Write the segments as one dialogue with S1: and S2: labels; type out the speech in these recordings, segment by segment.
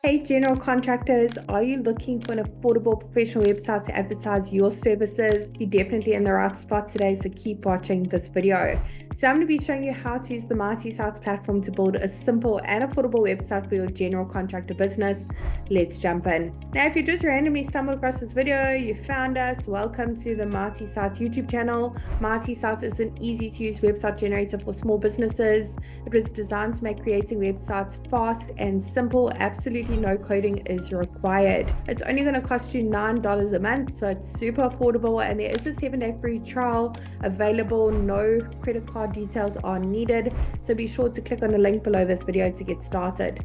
S1: Hey General Contractors, are you looking for an affordable professional website to advertise your services? You're definitely in the right spot today, so keep watching this video. So I'm going to be showing you how to use the Mighty Sites platform to build a simple and affordable website for your general contractor business. Let's jump in. Now, if you just randomly stumbled across this video, you found us, welcome to the Mighty Sites YouTube channel. Mighty Sites is an easy to use website generator for small businesses. It was designed to make creating websites fast and simple. Absolutely no coding is required. It's only going to cost you $9 a month, so it's super affordable, and there is a 7-day free trial available. No credit card details are needed, so be sure to click on the link below this video to get started.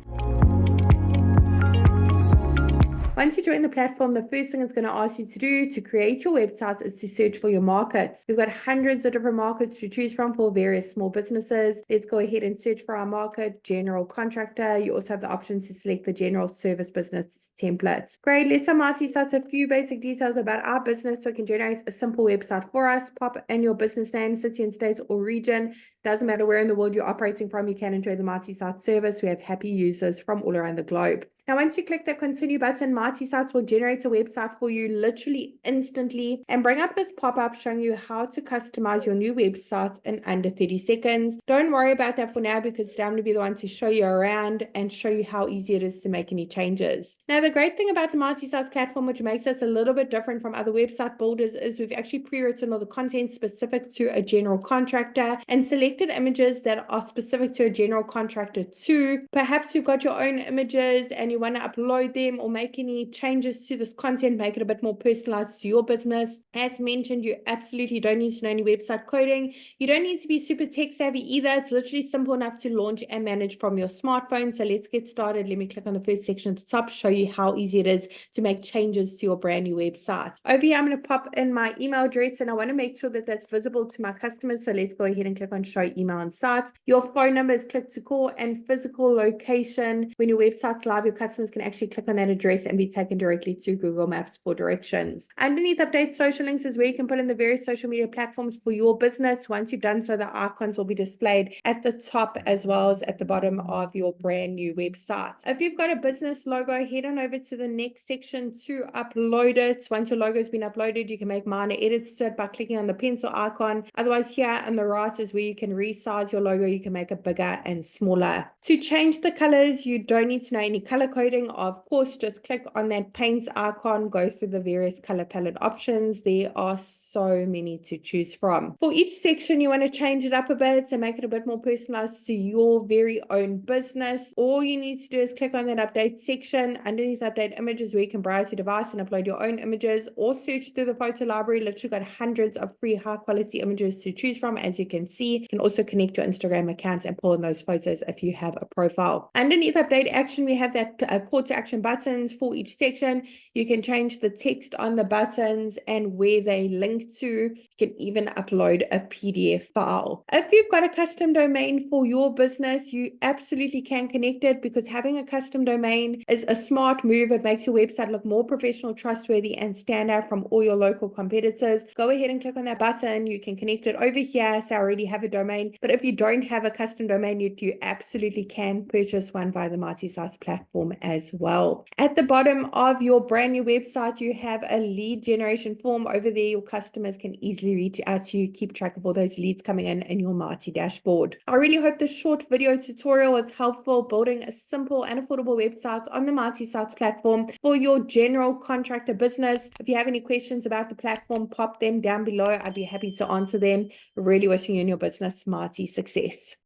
S1: Once you join the platform, the first thing it's going to ask you to do to create your website is to search for your markets. We've got hundreds of different markets to choose from for various small businesses. Let's go ahead and search for our market, General Contractor. You also have the options to select the General Service Business templates. Great, let's start Mighty Sites a few basic details about our business so it can generate a simple website for us. Pop in your business name, city and state or region. Doesn't matter where in the world you're operating from, you can enjoy the Mighty Sites service. We have happy users from all around the globe. Now, once you click the continue button, Mighty Sites will generate a website for you literally instantly and bring up this pop-up showing you how to customize your new website in under 30 seconds. Don't worry about that for now, because today I'm going to be the one to show you around and show you how easy it is to make any changes. Now, the great thing about the Mighty Sites platform, which makes us a little bit different from other website builders, is we've actually pre-written all the content specific to a general contractor and selected images that are specific to a general contractor too. Perhaps you've got your own images and you want to upload them or make any changes to this content, make it a bit more personalized to your business. As mentioned, you absolutely don't need to know any website coding. You don't need to be super tech savvy either. It's literally simple enough to launch and manage from your smartphone. So let's get started. Let me click on the first section at the top, show you how easy it is to make changes to your brand new website. Over here, I'm going to pop in my email address, and I want to make sure that that's visible to my customers. So let's go ahead and click on show email and site. Your phone number is click to call, and physical location. When your website's live, your customers can actually click on that address and be taken directly to Google Maps for directions. Underneath update social links is where you can put in the various social media platforms for your business. Once you've done so, the icons will be displayed at the top as well as at the bottom of your brand new website. If you've got a business logo, head on over to the next section to upload it. Once your logo has been uploaded, you can make minor edits to it by clicking on the pencil icon. Otherwise, here on the right is where you can resize your logo. You can make it bigger and smaller. To change the colors, you don't need to know any color coding. Of course, just click on that paint icon, go through the various color palette options. There are so many to choose from. For each section, you want to change it up a bit and make it a bit more personalized to your very own business. All you need to do is click on that update section. Underneath update images, where you can browse your device and upload your own images, or search through the photo library. Literally got hundreds of free high quality images to choose from. As you can see, you can also connect your Instagram account and pull in those photos if you have a profile. Underneath update action, we have that call to action buttons for each section. You can change the text on the buttons and where they link to. You can even upload a PDF file. If you've got a custom domain for your business, you absolutely can connect it, because having a custom domain is a smart move. It makes your website look more professional, trustworthy, and stand out from all your local competitors. Go ahead and click on that button. You can connect it over here. So I already have a domain, but if you don't have a custom domain yet, you absolutely can purchase one via the Mighty Sites platform as well. At the bottom of your brand new website, you have a lead generation form. Over there, your customers can easily reach out to you, keep track of all those leads coming in your Mighty dashboard. I really hope this short video tutorial was helpful building a simple and affordable website on the Mighty Sites platform for your general contractor business. If you have any questions about the platform, pop them down below. I'd be happy to answer them. Really wishing you and your business mighty success.